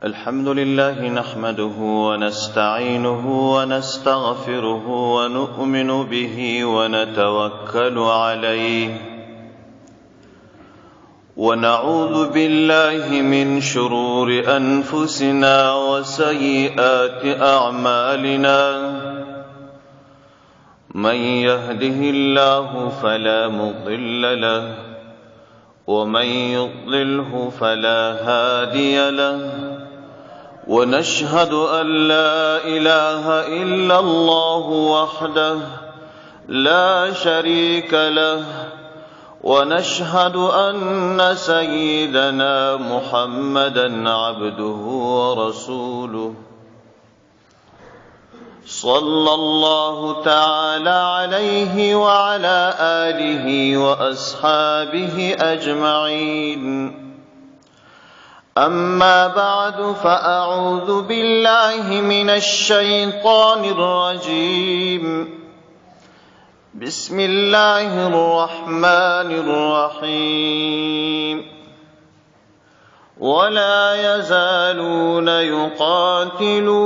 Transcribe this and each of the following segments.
الحمد لله نحمده ونستعينه ونستغفره ونؤمن به ونتوكل عليه ونعوذ بالله من شرور أنفسنا وسيئات أعمالنا من يهده الله فلا مضل له ومن يضلله فلا هادي له ونشهد أن لا إله إلا الله وحده لا شريك له ونشهد أن سيدنا محمدا عبده ورسوله صلى الله تعالى عليه وعلى آله وأصحابه أجمعين أما بعد فأعوذ بالله من الشيطان الرجيم بسم الله الرحمن الرحيم ولا يزالون يقاتلونكم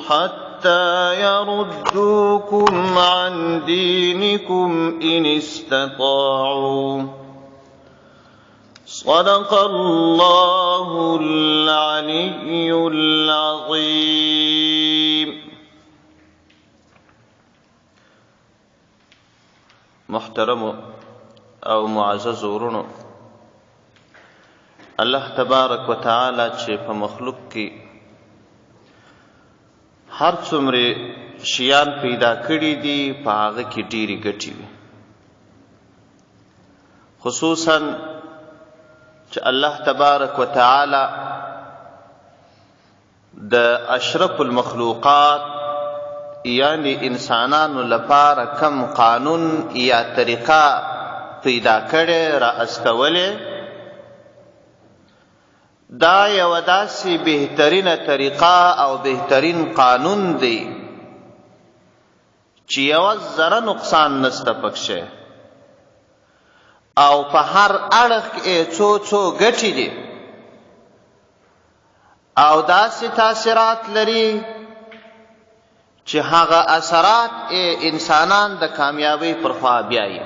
حتى يردوكم عن دينكم إن استطاعوا صدق الله العلي العظيم. محترم او معزز ورونو، الله تبارک و تعالی چې په مخلوق کې هر څومره شیان پیدا کړي دي په هغه کې ډېرې ګټې وي، خصوصا چې الله تبارک و تعالی د اشرف المخلوقات یعنی انسانانو لپاره کم قانون یا طریقه پیدا کړي را اسکولې، دا یو داسې بهترینه طریقه او بهترین قانون دی چې یو ذره نقصان نشته پکښې او په هر اړخ کې څو ګټې دي او داسې تاثیرات لري چې هغه اثرات انسانان د کامیابی پر خوا بیایي.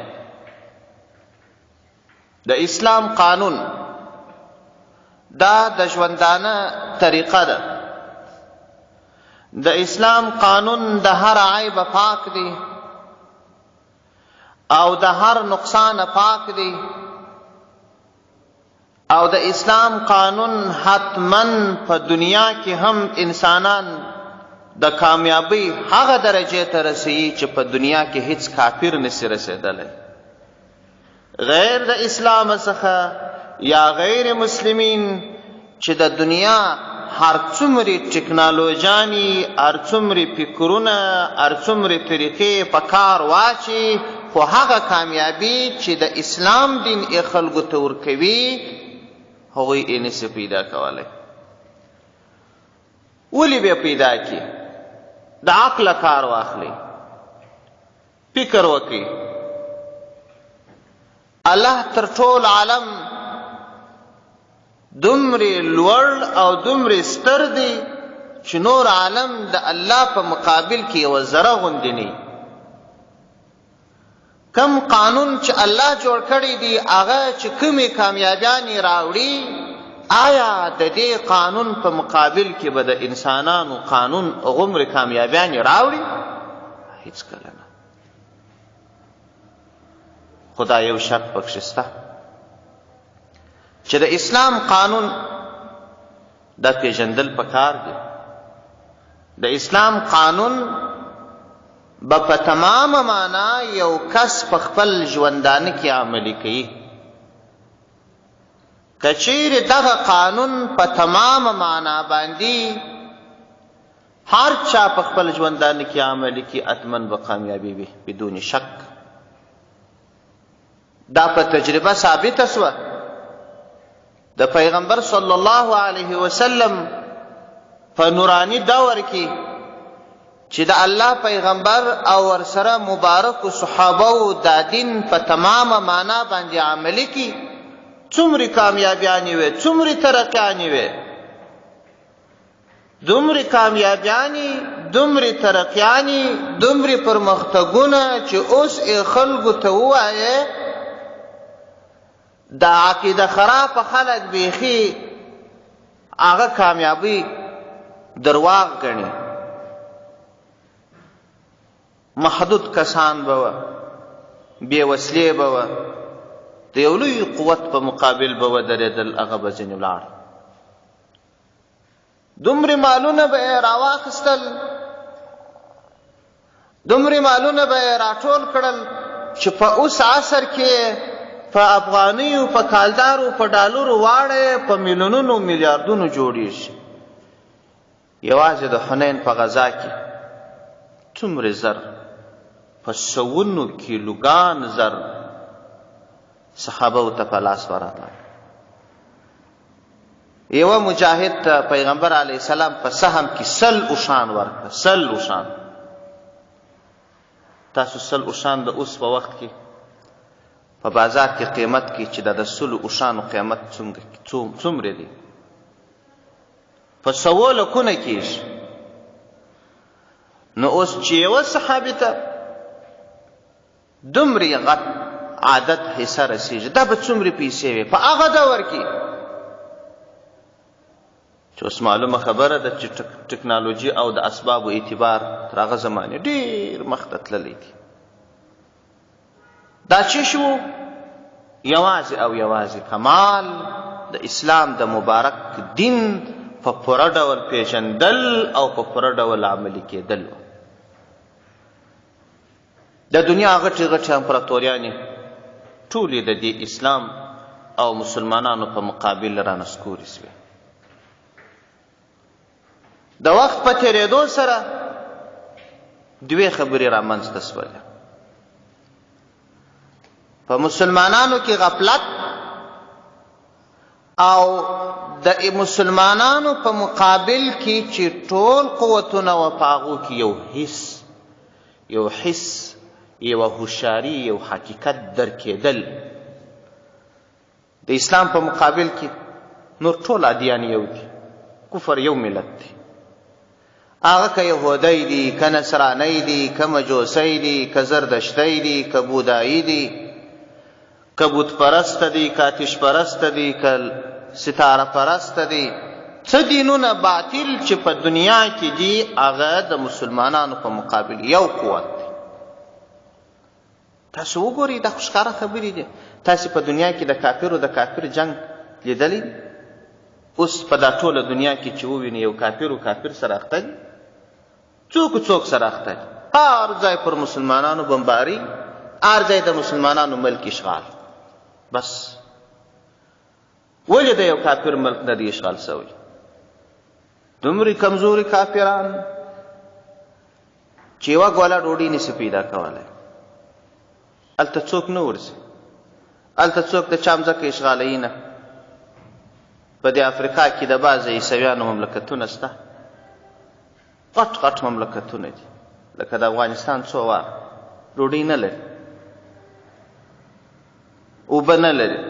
د اسلام قانون دا د ژوندانه طریقه ده. د اسلام قانون د هر عیب پاک دی او د هر نقصان پاک دی او د اسلام قانون حتماً په دنیا کې هم انسانان د کامیابی هغه درجه ته رسوي چې په دنیا کې هیڅ کافر نشي رسیدلی. غیر د اسلام څخه یا غیر مسلمین چې د دنیا هر څومره ټکنالوژاني، هر څومره فکرونه، هر څومره طریقې په کار واچي، خو هغه کامیابی چې د اسلام دین یې خلکو ته ورکوي هغوی یې نشي پیدا کولی. ولې به پیدا کړي؟ د عقل کار واخلي، فکر وکړي. الله تر ټول عالم دومره لوړ او دومره ستر دی چې نور عالم د الله په مقابل کې یوه ذره غوندې نه. کم قانون چې الله جوړ کړی دی هغه چې کومې کامیابیانې راوړي، آیا د دې قانون په مقابل کې به د انسانانو قانون غومره کامیابیانې راوړي؟ هیڅکله نه. خدا یو شرط پکښې شته چې د اسلام قانون دا پیژندل پکار دی. د اسلام قانون به په تمامه معنا یو کس په خپل ژوندانه کې عملي کوي. که چیرې دغه قانون په تمامه معنا باندې هر چا په خپل ژوندانه کې عملي کوي، حتماً به کامیابي وي بدون شک. دا په تجربه ثابته شوه. د پیغمبر صلی الله علیه وسلم په نورانی دور کې چې د الله پیغمبر او ورسره مبارک صحابه او د دین په تمامه معنا باندې عملي کی څومره کامیابیانی وي څومره ترقیانی وي دومره کامیابیانی، دومره ترقیانی، دومره پرمختګونه چې اوس خلکو ته ووایې د عقیده خراب خلک بیخي هغه کامیابی درواغ ګڼي. محدود کسان به وه، بې وسلې به وه، د یو لوی قوت په مقابل به ودرېدل، هغه به ځینې ولاړ. دومره مالونه به یې راواخیستل، دومره مالونه به یې راټول کړل چې په اوس عصر کې په افغانیو، په کالدارو، په ډالرو واړه په میلیونونو میلیاردونو جوړیږي. یوازې د حنین په غزا کې څومره زر، په سوونو کیلوګان زر صحابه ته په لاس ورغله. یوه مجاهد ته پیغمبر علیه السلام په سهم کې 100 اوښان ورکړه. 100 اوښان. تاسو 100 اوښان د اوس په وخت کې په بازار کې قیمت کې چې د 100 اوښانو قیمت څومره دی؟ په 100 لکونه کېږي. نو اوس چې یوه صحابي ته دومره غټ عادت حصه رسېږي، دا به څومره پیسې وي په هغه دور کې؟ چې اوس معلومه خبره ده چې ټکنالوژي او د اسبابو اعتبار تر هغه زمانې ډېر مخته تللی دی. دا چې شو یوازې او یوازې کمال د اسلام د مبارک دین په پوره ډول پیژندل او په پوره ډول عملي کېدل. د دنیا غټې غټې امپراتوریانې ټولې د دې اسلام او مسلمانانو په مقابل رانسکورې سوې. د وخت په تېرېدو سره دوې خبرې رامنځته سولې. په مسلمانانو کې غفلت او د مسلمانانو په مقابل کې چې ټول قوتونه و په هغو کې یو حس، یوه هوښیاري، یو حقیقت درکېدل. د اسلام په مقابل کې نور ټول ادیان یو دي، کفر یو ملت دی. هغه که یهودی دي، که نصرانی دي، که مجوسی دي، که زردشتی دي، که بودایی دي، که بت پرست دي، که آتش پرست دي، که ستاره پرست دي، څه دینونه باطل چې په دنیا کې دي هغه د مسلمانانو په مقابل یو قوت دی. تاسو وګورئ، دا خو ښکاره خبرې دي. تاسې په دنیا کې د کافرو د کافر جنگ لیدلی؟ اوس په دا ټوله دنیا کې چې وویني یو کافر سره اخته دي، څوک سره اخته دي. هر ځای پر مسلمانانو بمباري، هر ځای د مسلمانانو ملک اشغال. بس ولې د یو کافر ملک نه دی اشغال سوی؟ دومره کمزوري کافران چې یوه ګوله ډوډۍ نشي پیدا کولی. هلته څوک نه ورځي، هلته څوک د چا مځکه اشغالوي نه. په دې افریقا کې د بعضې عیسویانو مملکتونه شته، غټ مملکتونه دي، لکه د افغانستان څو وار ډوډۍ نه لري، اوبه نه لري،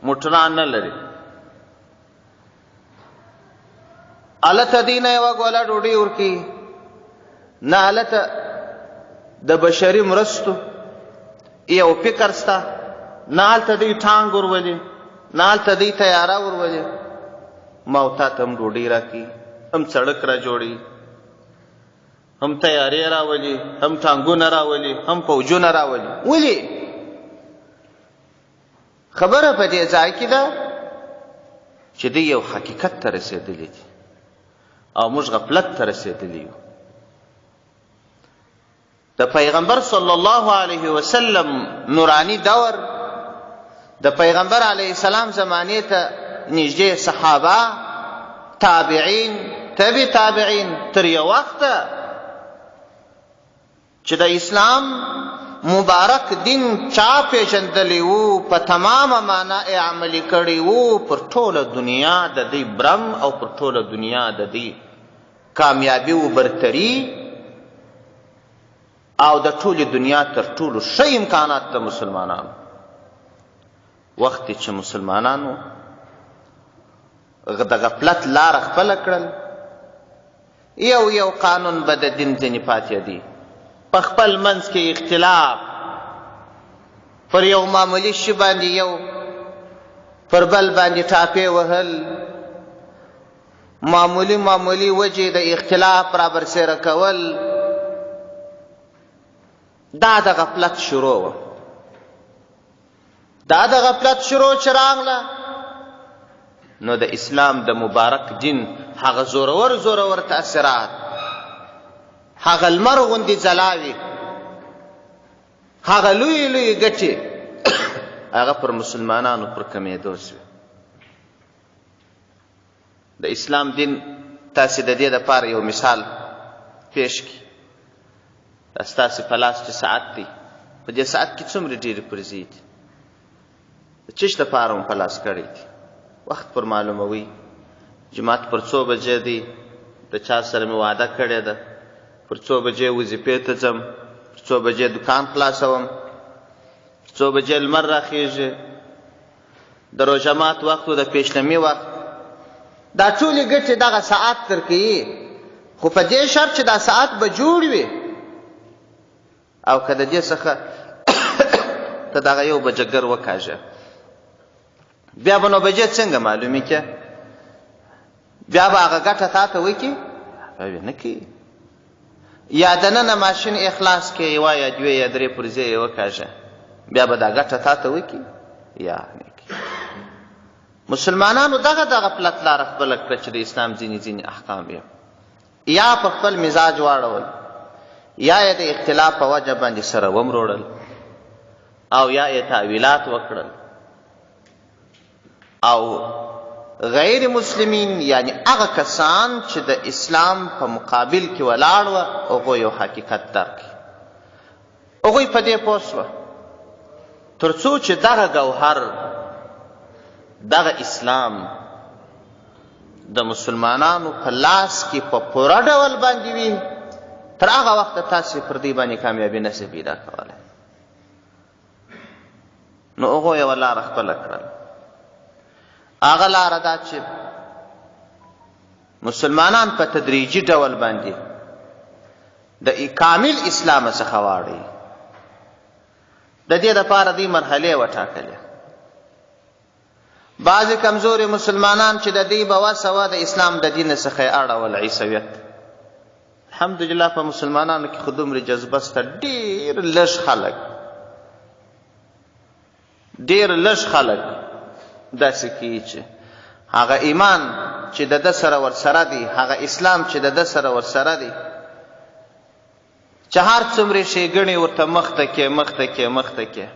موټران نه لري. هلته دوی نه یوه ګوله ډوډۍ ورکوي، نه هلته د بشري مرستو یو فکر شته، نه هلته دوی ټانګ ورولي، نه هلته دوی تیاره ورولي. ما او تا ته هم ډوډۍ راکوي، هم سړک را جوړوي، هم تیارې راولي، هم ټانګونه راولي، هم فوجونه راولي. ولې؟ خبره په دې ځای کې ده چې دوی یو حقیقت ته رسېدلي دي او موږ غفلت ته رسېدلي یو. د پیغمبر صلی الله علیه وسلم نورانی دور، د پیغمبر علیه السلام زمانې ته نږدې صحابه، تابعین، تبع تابعین، تر یو وخته چې د اسلام مبارک دین چا پیژندلی وو، په تمامه معنا عملي کړی وو، پر ټوله دنیا د دې برم او پر ټوله دنیا د دې کامیابي و برتري او د ټولې دنیا تر ټولو ښه امکانات د مسلمانانو. وخت چې مسلمانانو د غفلت لاره خپله کړل، یو قانون به د دین ځینې پاتې دي. په خپل منځ کې اختلاف پر یو معمولي شي باندې یو پر بل باندې ټاپې وهل، معمولي وجې د اختلاف را برسېره کول، دا د غفلت شروع وه. دا د غفلت شروع چې راغله، نو د اسلام د مبارک دین هغه زورور تاثیرات، هغه لمر غوندې ځلاوې، هغه لوی ګټې هغه پر مسلمانانو پر کمېدو شوې. د اسلام دین تاسې د دې دپاره یو مثال پیش کړي. دا ستاسې په لاس چې ساعت دی، په دې ساعت کې څومره ډېرې پرزې دي، د چش دپاره مو په لاس کړی دي. وخت پر معلوموي، جماعت پر څو بجې دی، د چا سره مې وعده کړې ده، پر څو بجې وظیفې ته ځم، پر څو بجې دکان خلاصوم، پر څو بجې لمر راخیږي، د روژه مات وخت و د پیشنمي وخت. دا ټولې ګټې دغه ساعت درکوي، خو په دې شرط چې دا ساعت به جوړ وي، او که د دې څخه ته دغه یو بجګر وکاږه، بیا به نو بجې څنګه معلومي کې؟ بیا به هغه ګټه تا ته وکړي؟ نه کوي. یا دننه ماشین اخلاص کې یوه یا دوې یا درې پرزې یې وکاږه، بیا به دا ګټه تا ته وکړي؟ یا نه کوي. مسلمانانو دغه د غفلت لاره خپله کړه چې د اسلام ځینې احکام یې یا په خپل مزاج واړول، یا یې د اختلاف په وجه باندې سره ومروړل، او یا یې تعویلات وکړل، او غیر مسلمین یعنی هغه کسان چې د اسلام په مقابل کې ولاړ وه، هغوی یو حقیقت درک کړي. هغوی په دې پوه شوه تر څو چې دغه ګوهر، دغه اسلام د مسلمانانو په لاس کې په پوره ډول باندې وي، تر هغه وخته تاسې پر دې باندې کامیابي نشئ پیدا کولی. نو هغو یوه لاره خپله کړل. هغه لاره دا چې مسلمانان په تدریجي ډول باندې د کامل اسلام څخه واړوي. د دې دپاره دوی مرحلې وټاکلې. بعضې کمزوري مسلمانان چې د دوی به وسه وه د اسلام د دین څخه یې اړول عیسویت. الحمدلله په مسلمانانو کې خو دومره جذبه شته، ډېر لږ خلک داسې کوي چې هغه ایمان چې د ده سره ورسره دی، هغه اسلام چې د ده سره ورسره دی، چې هر څومره ښېګڼې ورته مخته کې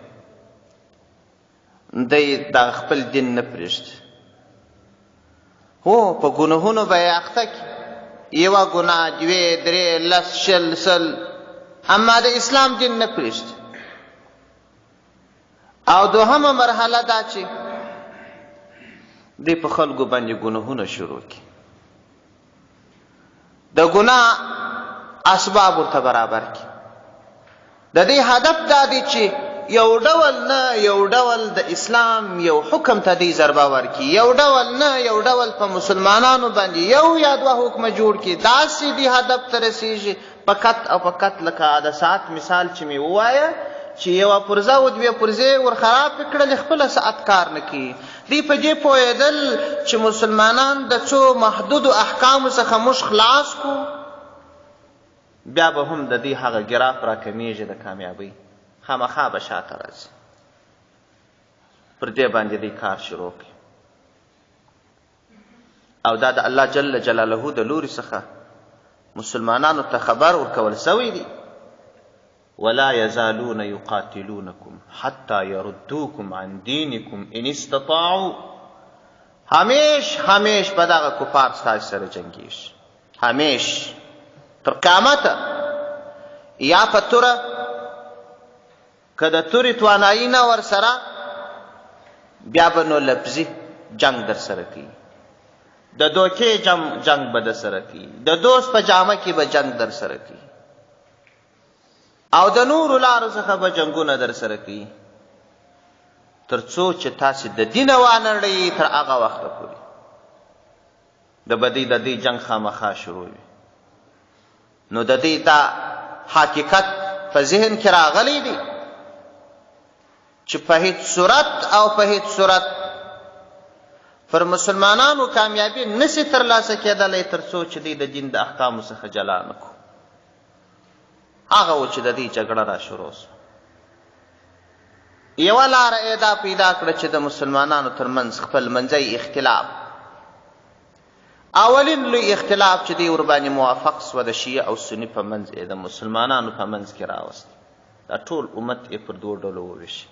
دی دغه خپل دین نه پرېږدي. هو په ګناهونو به یې اخته کړي، یوه ګناه، دوې، درې، لس، شل، سل، اما د اسلام دین نه پرېږدي. او دوهمه مرحله دا چې دی په خلکو باندې ګناهونه شروع کړي، د ګناه اسباب ورته برابر کړي. د دې هدف دا دی چې یو ډول د اسلام یو حکم ته دی ضربه ورکړي، یو ډول په مسلمانانو باندې یو یا دوه حکمه جوړ کړي. داسې دی هدف ته رسیږي. فقط لکه د ساعت مثال چې مې ووایه، چې یوه پرزه و دوې پرزې ور خرابې کړلې، خپله ساعت کار نه کوي. دوی په دې پوهېدل چې مسلمانان د څو محدودو احکامو څخه موږ خلاص کړو، بیا به هم د دې هغه ګراف را کمیږي د کامیابۍ، خامخا به شاته راځي. پر دې باندې دوی کار شروع کړي، او دا د الله جل جلاله د لوري څخه مسلمانانو ته خبر ورکول سوی دی. ولا يزالون يقاتلونكم حتى يردوكم عن دينكم ان استطاعوا. همیش په دغه کفار ستاسو سره جنګیږي، همیش تر قیامته. یا په توره که د تورې توانایي نه ورسره، بیا به نو لفظي جنګ در سره کوي، د دوکې جنګ به در سره کوي، د دوست په جامه کې به جنګ در سره کوي، او د نورو لارو څخه به جنګونه در سره کوي، تر څو چې تاسې د دینه وانړئ. تر هغه وخته پورې د بدۍ د دې جنګ خامخا شروع وي. نو د دې دا حقیقت په ذهن کې راغلی دی چې په هیڅ صورت او په هیڅ صورت پر مسلمانانو کامیابی نسی ترلاسه کېدلی تر څو چې دوی د دین د احکامو څخه جلا نه کړو. هغه و چې د دې جګړه را شروع شوه. یوه لاره یې دا پیدا کړه چې د مسلمانانو ترمنځ خپل منځی اختلاف، اولین لوی اختلاف چې دی ورباندې موافق سوه د شیعه او سني په منځ یې د مسلمانانو په منځ کې راوست. دا ټول امت یې پر دوو ډلو وویشي،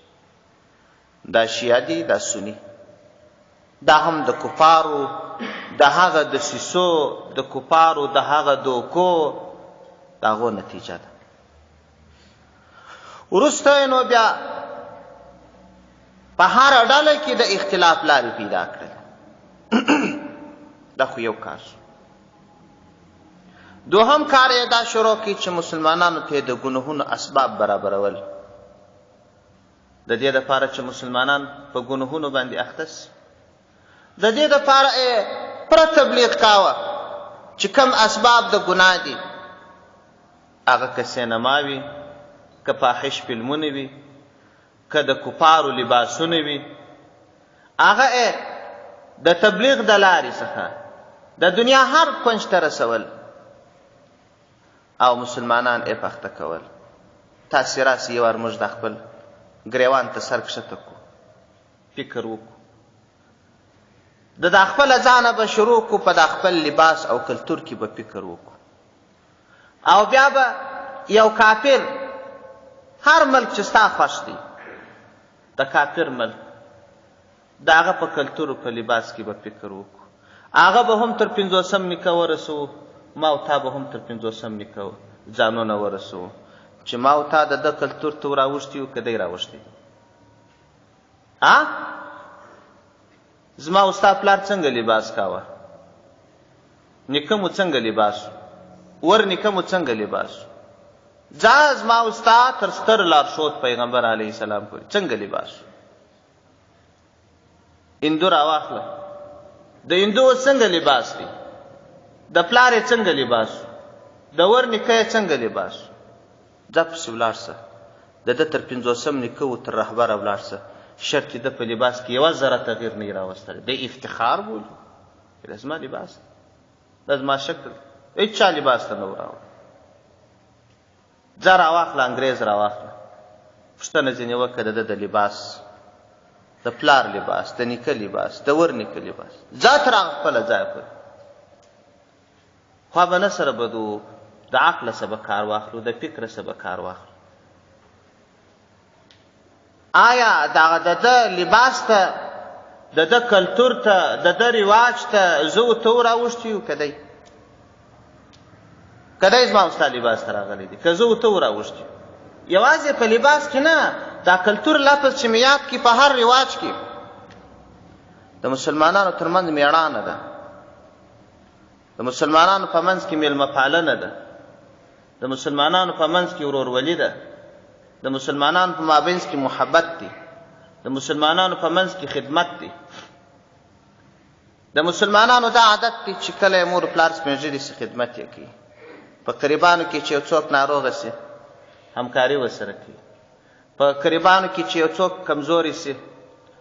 دا شیعه دي دا سني. دا هم د کفارو د هغه دسیسو د کفارو د هغه دوکو د هغو نتیجه ده. وروسته نو بیا په هره ډله کې د اختلاف لارې پیدا کړل. دا خو یو کار شو. دوهم کار یې دا شروع کړي چې مسلمانانو ته د ګناهونو اسباب برابرول، د دې دپاره چې مسلمانان په ګناهونو باندې اخته سي. د دې دپاره یې پوره تبلیغ کاوه چې کم اسباب د ګناه دي، هغه که سینما وي، که فاحش فلمونه وي، که د کفارو لباسونه وي، هغه یې د تبلیغ د لارې څخه د دنیا هر کونج ته رسول او مسلمانان یې پخته کول. تاسې راسئ یو وار موږ د خپل ګریوان ته سر کښته کړو، فکر وکړو، د دا خپله ځانه به شروع کړو، په دا خپل لباس او کلتور کې به فکر وکړو، او بیا به یو کافر هر ملک چې ستا خوښ دی د کافر ملک د هغه په کلتور په لباس کې به فکر وکړو. هغه به هم تر 50 نیکه ورسوو، ما او تا به هم تر 50 نیکه ځانونه ورسوو چې ما او تا د ده کلتور ته راوښتي یو که دی راوښتی. زما او ستا پلار څنګه لباس کاوه؟ نیکه مو څنګه لباس و؟ ور نیکه مو څنګه لباس و؟ ځه زما او ستا تر ستر لارښود پیغمبر علیه السلام پورې څنګه لباس و؟ هندو راواخله، د هندو څنګه لباس دی؟ د پلار یې څنګه لباس و؟ د ور نیکه یې څنګه لباس و؟ ځه پسې ولاړ شه، د ده تر 50 نیکه و تر رهبره ولاړ شه، شرط چې د په لباس کې یوه ذره تغییر نه یې راوستلی، د افتخار بولي دا زما لباس دی، دا زما شکل، هېڅ چا لباس ته نه و راوړی. ځه راواخله، انګریز راواخله، پوښتنه ځینې وکړه د ده د لباس، د پلار لباس، د نیکه لباس، د ور نیکه لباس، ځه تر هغه خپله ځایه پورې. خوا به نه سره بدو، د عقله څه به کار واخلو، د فکره څه به کار واخلو. آیا دغه د ده لباس ته، د ده کلتور ته، د ده رواج ته زه ورته راوښتي یو که دی؟ که دی زما او ستا لباس ته راغلی دی، که زه ورته راوښتي یوازې په لباس کې نه، دا کلتور لفظ چې مې یاد کړي په هر رواج کې د مسلمانانو ترمنځ مېړانه ده، د مسلمانانو په منځ کې میلمه پالنه ده، د مسلمانانو په منځ کې ورورولي ده، د مسلمانانو په مابینځ کې محبت دی، د مسلمانانو په منځ کې خدمت دی. د مسلمانانو دا عادت دی چې کله یې مور پلار سپین ږیري سي خدمت یې کوي، په قریبانو کې چې یو څوک ناروغه سي همکاري ورسره کوي، په قریبانو کې چې یو څوک کمزوري سي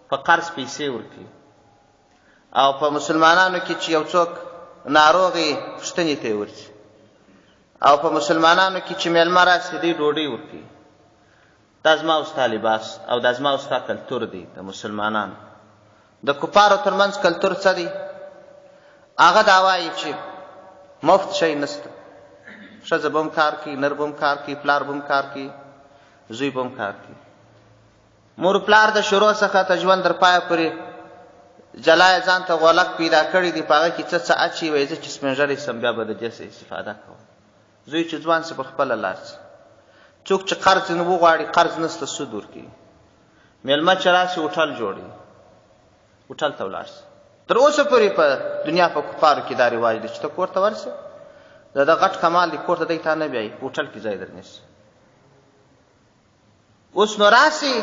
په قرض پیسې ورکوي، او په مسلمانانو کې چې یو څوک ناروغي پوښتنې ته یې ورځي، او په مسلمانانو کې چې میلمه راسي دی ډوډۍ ورکوي. دا زما او ستا لباس او دا زما او ستا کلتور دی د مسلمانانو. د کفارو ترمنځ کلتور څه دی؟ هغه دا وایي چې مفت شی نسته، ښځه به هم کار کوي، نر به هم کار کوي، پلار به هم کار کوي، زوی به هم کار کوي. مور پلار د شروع څخه ته ژوند تر پایه پورې جلا یې ځان ته غولک پیدا کړی دی، په هغه کې څه څه اچي، وایي زه چې سپین ږیری سم بیا به د دې څه استفاده کوم. زوی چې ځوان سي په خپله لاړ سي. څوک چې قرض نه وغواړي قرض نسته سود ورکوي. میلمه چې راسي هوټل جوړوي، هوټل ته ولاړ سي. تر اوسه پورې په دنیا په کفارو کې دا رواج دی چې ته کور ته ورسې، د ده غټ کمال دی کور ته دی تا نه بیایي، هوټل کې ځای در نیسي. اوس نو راسي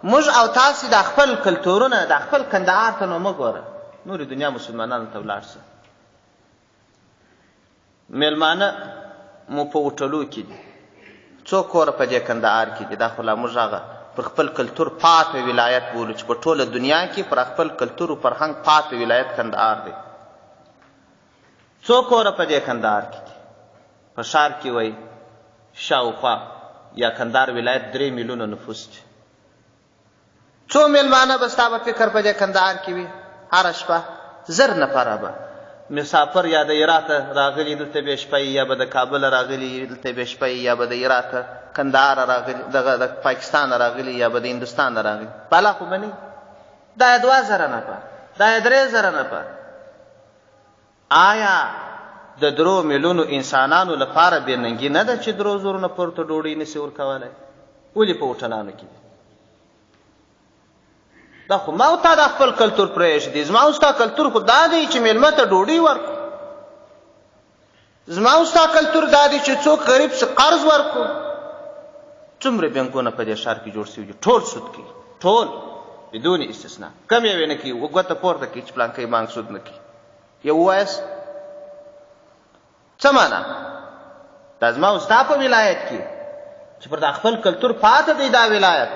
موږ او تاسې دا خپل کلتورونه، دا خپل کندهار ته نو مه ګوره، نورې دنیا مسلمانانو ته ولاړ سه. میلمانه مو په هوټلو کې دي، څو کوره په دې کندهار کې دي. دا خو لا موږ هغه پر خپل کلتور پاتې ولایت بولو چې په ټوله دنیا کې پر خپل کلتور او فرهنګ پاتې ولایت کندهار دی. څو کوره په دې کندهار کې دي. په ښار کې وایي شاوخوا یا کندهار ولایت 3 میلیونه نفوس دی. څو میلمانه به ستا به فکر په دې کندهار کې وي؟ هره شپه 1000 نفره به مسافر یا د هراته راغلي دلته بې شپه یا به د کابل راغلي دلته بې شپه یا به د هراته کندهار راغلي دغه د پاکستان راغلي یا به د هندوستان راغلي. بالا خو به نه دا یې 2000 نفر، دا یې 3000 نفر. آیا د 3 میلیونو انسانانو لپاره بې ننګي نه ده چې 3 زرو نه پورته ډوډۍ نشي ورکولی؟ ولې په هوټلانو کې دي؟ دا خو ما او تا د خپل کلتور پرېږدي. زما او ستا کلتور خو دا دی چې میلمه ته ډوډۍ ورکړو. زما او ستا کلتور دا دی چې څوک غریب څه قرض ورکړو. څومره بینکونه په دې ښار کې جوړ شوي دي، ټول سود کوي، ټول بدون استثنا. کم یې نه کوي، ګوته پورته کوي چې پلانکی بانک سود نه کوي. یو ووایاست څه معنا؟ دا زما او ستا په ولایت کې چې پر دا خپل کلتور پاته دی دا ولایت.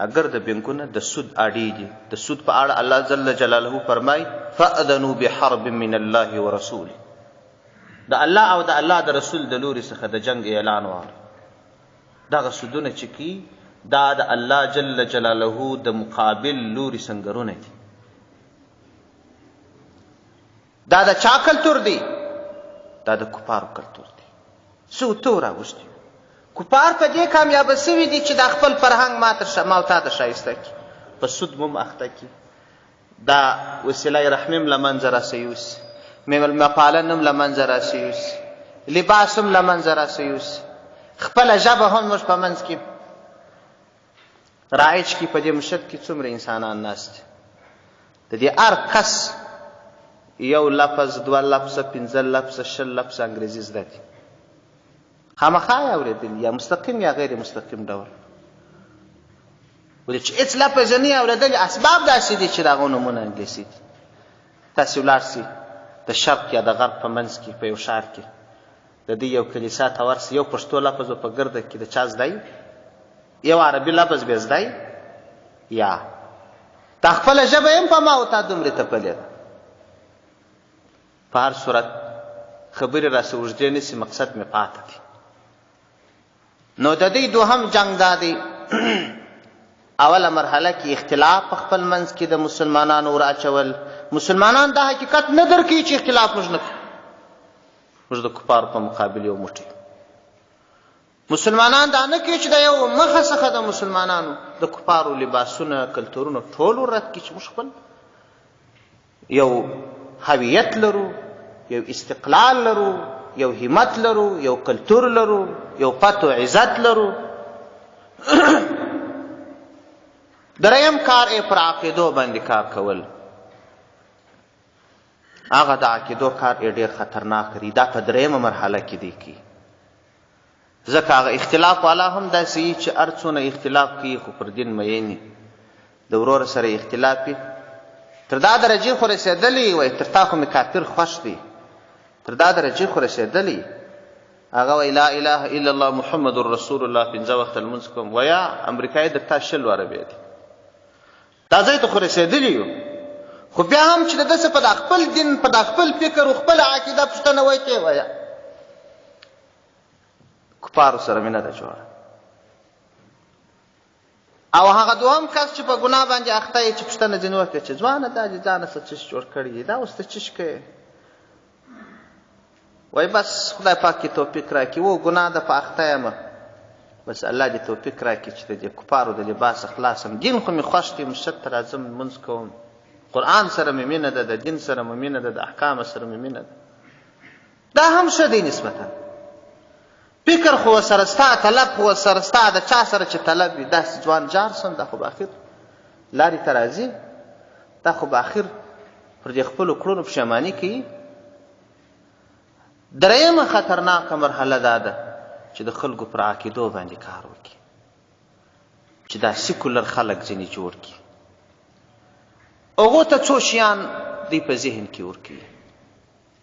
اگر د بینکونه د سود اړې دي، د سود په اړه الله جل جلاله فرمای فاذنوا بحرب من الله ورسوله. د الله او د الله د رسول د لوري څخه د جنگ اعلان وکړ. دغه سودونه چې کی دا د الله جل جلاله د مقابل لوري سنگرونه دي. دا د چا کلتور دی؟ دا د کفارو کلتور دی. سود تو راوښتي کفار په دې کامیابه سوي دي چې د خپل فرهنګ ما او تا ته ښایسته کړي، په سود مو اخته کړي. دا وسیله رحم هم له منځه راسیوسي، میلمه پالنه هم له منځه راسیوسي، لباس هم له منځه راسیوسي، خپله ژبه هم موږ په منځ کې رایج کړي. په دې مشهد کې څومره انسانان ناست دي، د دې هر کس 1 لفظ 2 لفظه 5 لفظه 20 لفظه انګریزي زده دي. خامخا یې اورېدل یا مستقیم یا غیر مستقیم ډول. ولې چې هېڅ لفظ یې نه اورېدل، اسباب داسې دي چې د هغو نومونه انګلیسي دي. تاسې ولاړ سئ د شرق یا د غرب په منځ کې په یو ښار کې د دې یو کلیسا ته ورسئ، یو پښتو لفظ په ګرده کې د چا زده یو عربي لفظ به زده یا تا خپله ژبه یې هم په ما او تا دومرې تپلې ده. په هر صورت خبرې راسه اوږدې نسي، مقصد مې پاته دی. نو د دې دوهم جنگ دا دی اوله مرحله کې اختلاف په خپل منځ کې د مسلمانانو ور اچول. مسلمانان دا حقیقت نه درکوي چې اختلاف موږ نه کوو، موږ د کفارو په مقابل یو موټی. مسلمانان دا نه کوي چې د یو مخه څخه د مسلمانانو د کفارو لباسونه کلتورونه ټول ورد کړي، چې موږ خپل یو هویت لرو، یو استقلال لرو، یو همت لرو، یو کلتور لرو، یو پت و عزت لرو. دریم کار یې پر عقیدو باندې کار کول. هغه د عقیدو کار یې ډېر خطرناک دی. دا په دریمه مرحله کې دی کی ځکه هغه اختلاف والا هم داسې وي چې هر څونه اختلاف کوي خو پر دین میین د ورور سره اختلاف وي. تر دا درجې خو رسېدلی وایي تر تا خو مې کافر خوښ دی، تر دا درجې خو رسېدلی. هغه وایي لا اله الا الله محمد رسول الله 5 وخت لمونځ کوم، ویا امریکایي در تا 20 واره بیا دی. دا ځای ته خو رسېدلی یو، خو بیا هم چې د داسې په د خپل دین په د خپل فکر او خپله عقیده پوښتنه وایي ته یې وایه کفارو سره مې نه ده جوړه. او هغه دوهم کس چې په ګناه باندې اخته یې چې پوښتنه ځینې وکړي چې ځوانه دا دې ځانه څه چیش جوړ کړي دي، دا اوس ته چیش کوې؟ وایي بس خدای پاک کې توفیق راکړي، و ګناه ده په اخته یمه، بس الله دې توفیق راکړي چې د دې کفارو د لباس خلاصم. دین خو مې خوښ دی، مسجد ته راځم لمونځ کوم، قرآن سره مې مینه ده، د دین سره مې مینه ده، د احکامو سره مې مینه ده. دا هم ښه دی نسبتا. فکر خو ورسره ستا، طلب خو ورسره ستا، د چا سره چې طلب وي داسې ځوان جار سم، دا خو به اخر لارې ته راځي، دا خو به اخر پر دې خپلو کړنو پښیماني کوي. دریمه خطرناکه مرحله دا ده چې د خلکو پر عقیدو باندې کار وکړي، چې دا سیکولر خلک ځینې جوړ کړي، هغو ته څو شیان دوی په ذهن کې ورکوي.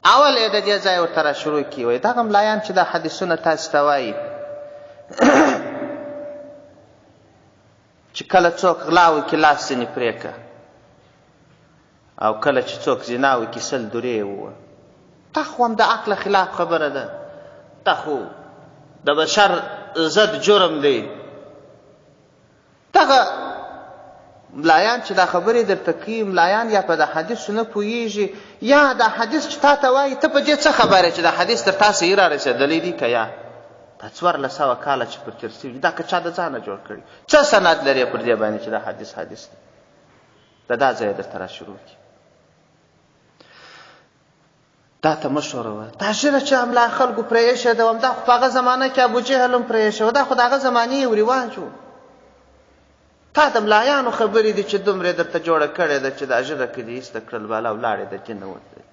اول یې د دې ځای ورته را شروع کړي وایي دغه ملایان چې دا حدیثونه تاسو ته وایي چې کله څوک غلا وکړي لاس ځینې پرې کړه او کله چې څوک زنا وکړي 100 درې ووه دا خو هم د عقل خلاف خبره ده دا خو د بشر ضد جرم دی دغه ملایان چې دا خبرې درته کوي ملایان یا په د حدیثو نه پوهېږي یا دا حدیث چې تا ته وایي ته په دې څه خبره چې دا حدیث تر تا صحیح را رسېدلی دی که یا دا 1400 کاله چې پر تېر سوي دا که چا د ځانه جوړ کړي څه سند لري پر دې باندې چې دا حدیث دی د دا ځای درته را شروع کړي دا ته مه ښوروه دا ژبه چې املا خلکو پرې ایښې ده دا خو په هغه زمانه کې ابوجهل هم پرې ایښې و دا خو د هغه زمانې یو رواج و تا د ملایانو خبرې دي چې دومره درته جوړه کړې ده چې دا ژبه کې دې ایسته کړل بالا ولاړې ده چې نه وتلی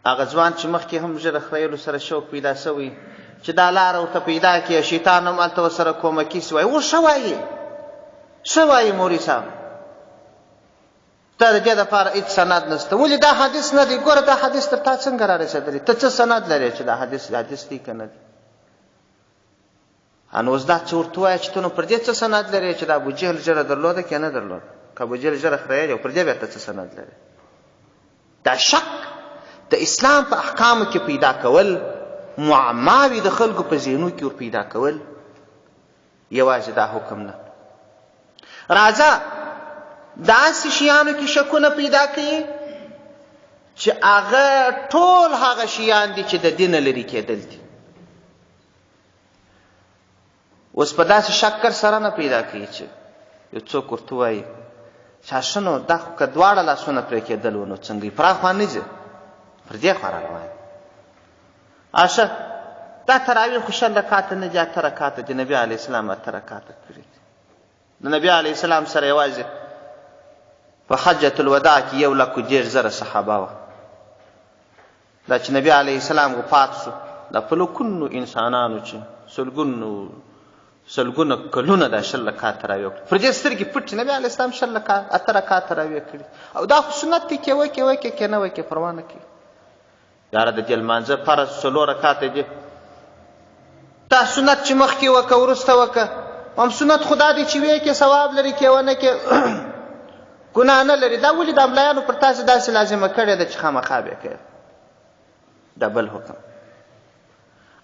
هغه ځوان چې مخکې هم ژبه خریلو سره شوق پیدا شوی چې دا لاره ورته پیدا کړي شیطان هم هلته ورسره کومکي سي وایي اوس ښه وایي ښه وایي موري صاحب ته د دې دپاره هېڅ سند نشته ولې دا حدیث نه دی ګوره دا حدیث تر تا څنګه را رسېدلی ته څه سند لرې چې دا حدیث دی که نه دی نو اوس دا څه ورته ووایه چې ته نو پر دې څه سند لرې چې د ابوجهل ژره درلوده که نه درلوده که ابوجهل ژره خریلې او پر دې بیا ته څه سند لرې دا شک د اسلام په احکامو کې پیدا کول معماوي د خلکو په ذهنو کې ور پیدا کول یوازې دا حکم نه راځه داسې شیانو کې شکونه پیدا کوي چې هغه ټول هغه شیان دي چې د دینه لرې کېدل دي اوس په داسې شکر سره نه پیدا کوي چې یو څوک ورته وایي چې ښه نو دا خو که دواړه لاسونه پرې کېدل و نو څنګه یې پراخ خوا نه ځي پر دې خوا را روان اشه دا تراویح خو 6 رکاته نه دي 8 رکاته د نبي علیه السلام 8 رکاته کړي دي د نبي علیه السلام سره یوازې په حجة الوداع کې 1,10,000 صحابه وه دا چې نبي علیه السلام وفات شو دا په لکونو انسانانو چې سلګونه کلونه دا 6 رکاته راویې کړي پر دې سترګې پټ چې نبي علیه السلام 8 رکاته راویې کړي او دا خو سنت دی کې وکې که نه وکې پروا نه کوي یاره د دې لمانځه فرض 4 رکاته دي دا سنت چې مخکې وکه وروسته وکه هم سنت خدا دی چې ویې کې ثواب لري کې ونه کې ګناه نه لري دا ولې د املایانو پر تاسې داسې لازمه کړې ده چې خامخا به کوي دا بل حکم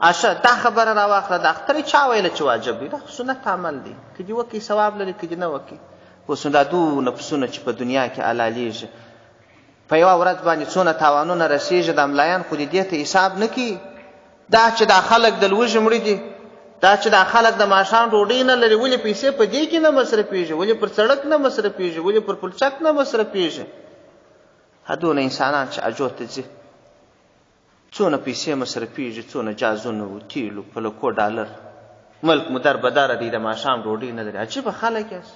اشه دا خبره راواخله د اختر چا ویله چې واجب دی دا سنت عمل دی که دې وکړي ثواب لري که دې نه وکړي اوس نو دا دونه پسونه چې په دنیا کې حلالیږي په یوه ورځ باندې څونه تاوانونه رسېږي د املایان خو دې ته حساب نه کوي دا چې دا خلک د لوږې مړي دي دا چې دا خلک د ماښام ډوډۍ نه لري ولې پیسې په دې کې نه مصرفېږي ولې پر سړک نه مصرفېږي ولې پر پلچک نه مصرفېږي هدونه انسانان چې اجو ته ځي څونه پیسې مصرفېږي څونه جازونه و تیلو پلکو ډالر ملک مو در بدره دی د ماښام ډوډۍ نه لري عجیبه خلک یاست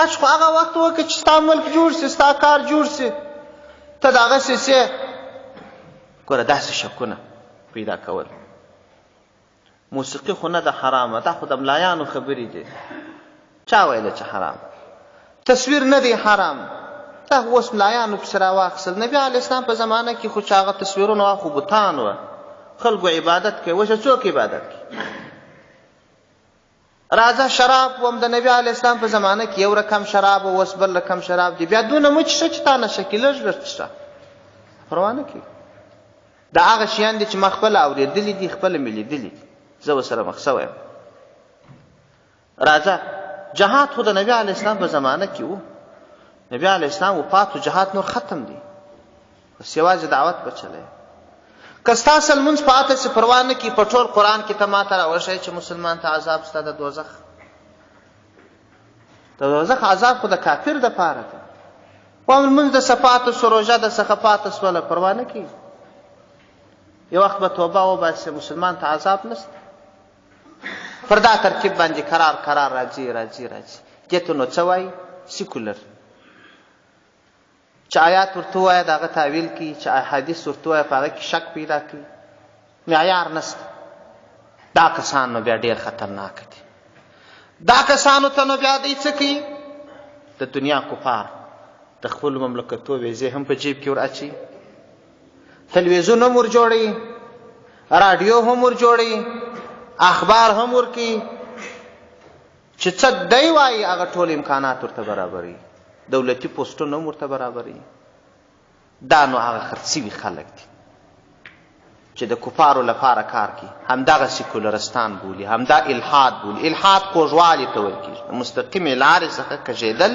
اش خو هغه وخت وکړه چې ستا ملک جوړ سي ستا کار جوړ سي ته د هغه سې ګوره داسې شکونه پیدا کول موسیقي خو نه ده حرامه دا خو د ملایانو خبرې دي چا ویله چې حرام تصویر نه دی حرام دا اوس ملایانو پسې راواخیستل نبي علیه السلام په زمانه کې خو چې هغه تصویرونه وه خو بوتان وه خلکو عبادت کوي اوس څوک عبادت کوي راځه شراب هم د نبي علیه السلام په زمانه کې 1 رقم شراب او اوس بل رقم شراب دی بیا دونه مه څښه چې تا نشه کړي لږ لږ څښه پروا نه کوي دا هغه شیان دي چې ما خپله اورېدلي دي خپله مې لیدلي دي زه ورسره مخ شوی یم راځه جهاد خو د نبي علیه السلام په زمانه کې و نبي علیه السلام وفات و جهاد نور ختم دی بس یوازې دعوت به چلی که ستاسو لمونځ پاته سي پروا نه کړي په ټول قرآن کې ته ما ته راوښیې چې مسلمان ته عذاب سته د دوزخ عذاب خو د کافر دپاره ده وام لمونځ د څه پاته سو روژه د څخه پاته سوله پروا نه کړي یو وخت به توبه وباسي مسلمان ته عذاب نشته پر دا ترکیب باندې قرار راځي دې ته نو څه وایي سیکولر چې آیات ورته ووایه د هغه تاویل کوي چې احادیث ورته ووایه په هغه کې شک پیدا کوي معیار نشته دا کسان نو بیا ډېر خطرناک دي دا کسانو ته نو بیا دوی څه کوي د دنیا کفار د خپلو مملکتو ویزې هم په جیب کې ور اچوي تلویزیون هم ور جوړي، رادیو هم ور جوړي، اخبار هم ورکي، چې څه دی وایي هغه ټول امکانات ورته برابري، دولتي پوسټونه هم ورته برابري. دا نو هغه خرڅوي خلک دي چې د کفارو لپاره کار کوي. همدغه سیکولرستان بولي، همدا الحاد بولي. الحاد کوږوالي ته ویل کېږي، د مستقیمې لارې څخه کږېدل،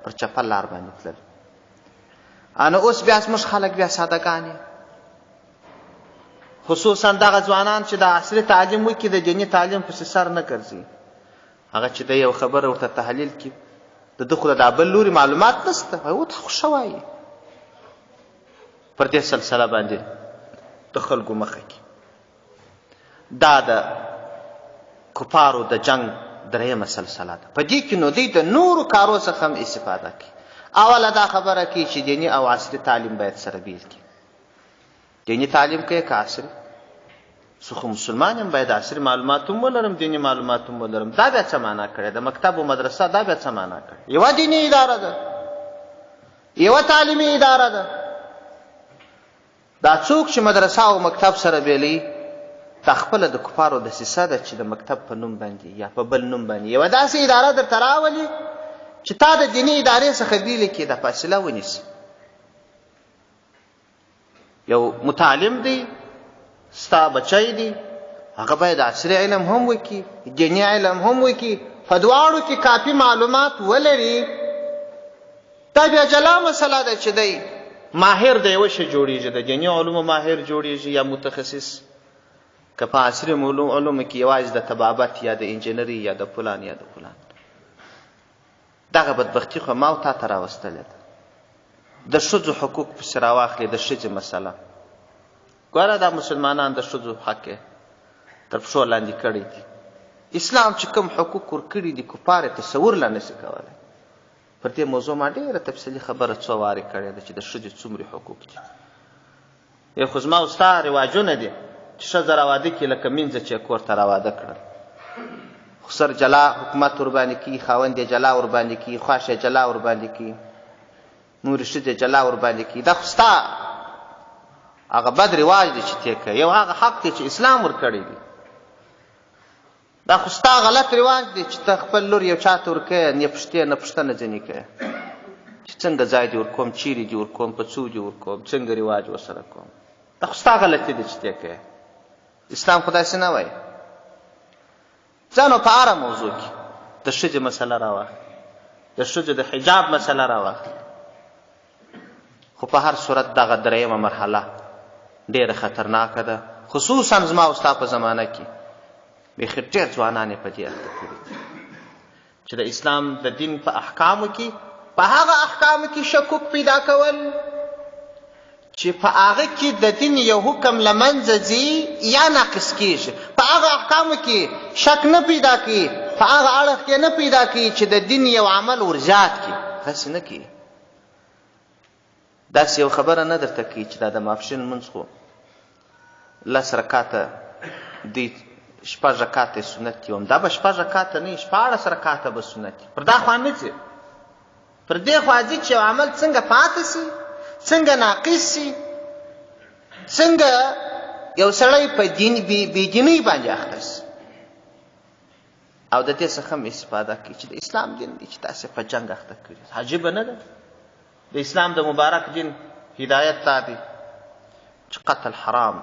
پر چپه لار باندې تلل. نو اوس بیا زموږ خلک بیا سادهګان، خصوصا دغه ځوانان چې د عصري تعلیم وکړي، د دیني تعلیم پسې سر نه ګرځي. هغه چې د یو خبره ورته تحلیل کړي، د ده خو د دا بل لوري معلومات نشته، ورته خو ښه وایي. پر دې سلسله باندې د خلکو مخه کې دا د کفارو د جنگ درېیمه سلسله ده. په دې کې نو دوی د نورو کارو څخه هم استفاده کوي. اوله دا خبره کوي چې دیني او عصري تعلیم باید سره بیل کړي. دیني تعلیم کوي که عصري؟ زه خو مسلمان یم، باید عصري معلومات هم ولرم، دیني معلومات هم ولرم. دا بیا څه معنا کړې ده؟ مکتب و مدرسه دا بیا څه معنا کړې؟ یوه دیني اداره ده، یوه تعلیمي اداره ده. دا څوک چې مدرسه او مکتب سره بیلوي، دا خپله د کفارو دسیسه ده چې د مکتب په نوم باندې یا په بل نوم باندې یوه داسې اداره درته راولي چې تا د دیني ادارې څخه بیلې کړي، دا فاصله ونیسي. یو متعلم دی، ستا بچی دی، هغه باید عصري علم هم وکړي، دیني علم هم وکړي، په دواړو کې کافي معلومات ولري. دا بیا جلا مسله ده چې دی ماهر د یوه شی جوړېږي، د دیني علومو ماهر جوړېږي یا متخصص، که په عصري علومو کې یوازې د طبابت یا د انجینري یا د فلان یا د فلان. دغه بدبختي خو ما او تا ته راوستلې ده. د ښځو حقوق پسې راواخلې، د ښځې مسله ګوره، دا مسلمانان د ښځو حق تر پښو لاندې کړی دي. اسلام چې کوم حقوق ورکړي دي، کفار یې تصور لا نشي کولی. پر دې موضوع ما ډېره تفصیلي خبره څو وارې کړې ده چې د ښځې څومره حقوق دي. یو خو زما او ستا رواجونه دي چې ښځه راواده کړي لکه مینځه چې کور ته راواده کړه، خو سر جلا حکومت ورباندې کوي، خاوند یې جلا ورباندې کوي، خواښ یې جلا ورباندې کوي، نورې ښځې جلا ورباندې کوي. دا خو ستا هغه بد رواج دی چې تی کوې، یو هغه حق دی چې اسلام ورکړی دی. دا خو ستا غلط رواج دی چې ته خپل لور یو چا ته ورکوې، نه پوښتې نه پوښتنه ځینې کوې چې څنګه ځای دې ورکوم، چیرې دې ورکوم، په څو دې ورکوم، څنګه رواج ورسره کوم. دا خو ستا غلطي دی چې تی کوې. اسلام خو داسې نه وایي. ځه نو په هره موضوع کې د ښځې مسله راواخلې، د ښځې د حجاب مسله راواخلې. خو په هر صورت دغه درېیمه مرحله ډېره خطرناکه ده، خصوصا زما او ستا په زمانه کې بیخي ډېر ځوانان یې په دې اخته کړي دي چې د اسلام د دین په احکامو کې، په هغه احکامو کې شکوک پیدا کول چې په هغه کې د دین یو حکم له منځه ځي یا ناقص کېږي، په هغه احکامو کې شک نه پیدا کړي، په هغه اړخ کې نه پیدا کړي چې د دین یو عمل ورزیات کړي. هسې نه کړي. داسې یو خبره نه درته کوي چې دا د ماپښین لمونځ خو 10 رکاته دی، 6 رکاته سنت دي. دا به 6 رکاته نه، 14 رکاته به سنت دي. پر دا خوا نه ځي، پر دې خوا ځي چې یو عمل څنګه پاتې سي، څنګه ناقص سي، څنګه یو سړی په بېدینۍ باندې اخته سي، او د دې څخه هم استفاده کوي چې د اسلام دین دی چې تاسې په جنګ اخته کړي. عجیبه نه ده؟ د اسلام د مبارک دین هدایت دا دی چې قتل حرام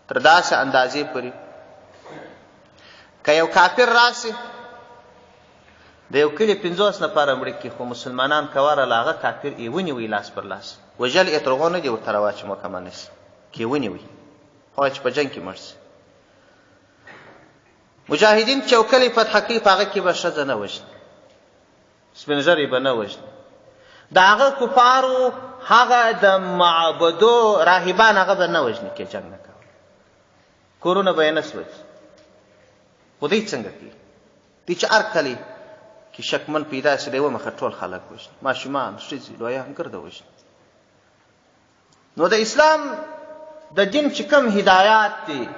تر داسې اندازې پورې که یو کافر راسي د یو کلي 50 نفره مړه کړي، خو مسلمانان که ورله هغه کافر یې ونیوي لاس پر لاس، وژل یې تر هغو نه دي ورته روا چې محکمه نه سي، که یې ونیوي خو چې په جنګ کې مړ سي. مجاهدین چې یو کلی فتح کوي، په هغه کې به ښځه نه وژني، سپین ږیري به نه وژني، د هغه کفارو هغه د معبدو راهبان هغه به نه وژني کې جنګ نه کوي، کورونه به یې نه سوځي. خو دوی څنګه کوي؟ دوی چې هر کلی کې شکمن پیدا شي د یوه مخه ټول خلک وژني، ماشومان، ښځې، لویان ګرده وژني. نو د اسلام د دین چې کوم هدایات دي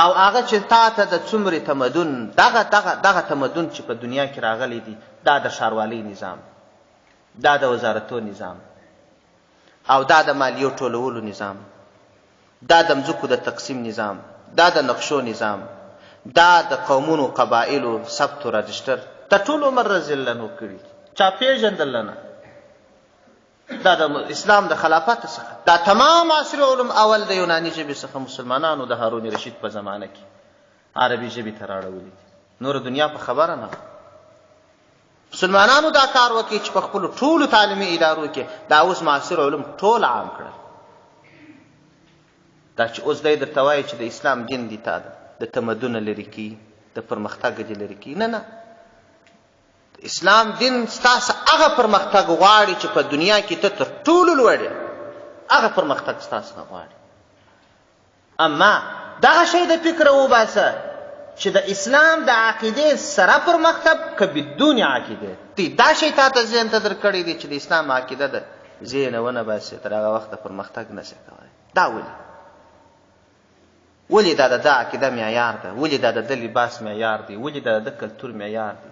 او هغه چې تا ته د څومره تمدن، دغه تمدن چې په دنیا کې راغلی دی، دا د ښاروالۍ نظام، دا د وزارتو نظام، او دا د مالیو ټولولو نظام، دا د مځکو د تقسیم نظام، دا د نقشو نظام، دا د قومونو قبایلو ثبت و رجسټر د ټول عمر رضی الله عنه کړي، چا پیژندل نه. دا د اسلام د خلافت څخه دا تمام عصري علوم اول د یوناني ژبې څخه مسلمانانو د هارون رشید په زمانه کې عربي ژبې ته راړولي دي، نور دنیا په خبره نه. مسلمانانو دا کار وکړي چې په خپلو ټولو تعلیمي ادارو کې دا اوس معاصر علوم ټول عام کړل. دا چې اوس دی درته وایي چې د اسلام دین دی تا ده د تمدن لرې کي، د پرمختګ دې لرې کي، نه. اسلام دین ستاسو هغه پرمختګ غواړي چې په دنیا کې ته تر ټولو لوړ یې، هغه پرمختګ ستاسو نه غواړي. اما دغه شی د فکره وباسه چې د اسلام د عقیدې سره پرمختګ که بدون عقیدې دی، دا شی تا ته ذهن ته درکړی دی چې د اسلام عقیده ده ذهنه ونه باسې تر هغه وخته پرمختګ نشي کولی. دا ولې دا د عقیده معیار ده، ولې دا د لباس معیار دی، ولې دا د کلتور معیار دی،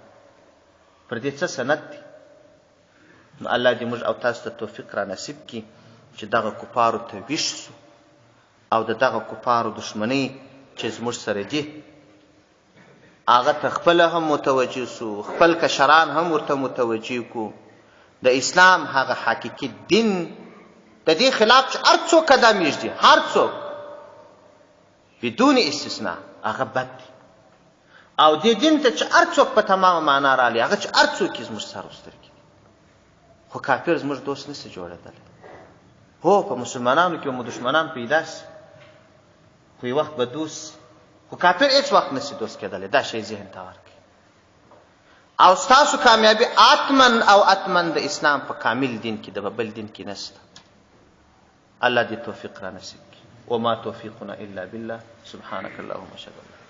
پر دې څه سند دی؟ نو الله دې موږ او تاسو ته توفیق را نصیب کړي چې دغه کفارو ته ویښ سو او د دغه کفارو دشمنۍ چې زموږ سره دي هغه ته خپله هم متوجه سو، خپل کشران هم ورته متوجه کو. د اسلام هغه حقیقي دین د دې خلاف چې هر څوک قدم ایږدي، هر څوک بدون استثناء هغه بد دی، او دې دین ته چې هر څوک په تمامه معنا رالی هغه چې هر څوک یې زموږ سر وسترګي. خو کافر زموږ دوست نشي جوړېدلی. هو په مسلمانانو کې مو دشمنان پیدا سي، خو یې وخت به دوست، خو کافر هیڅ وخت نشي دوست کېدلی. دا شی ذهن ته ورکړئ. او ستاسو کامیابي اتمن او اتمن د اسلام په کامل دین کې، د بل دین کې نشته. الله دې توفیق را نصیب کړي. وما توفیقنا الا بالله. سبحانك اللهم وبحمدك.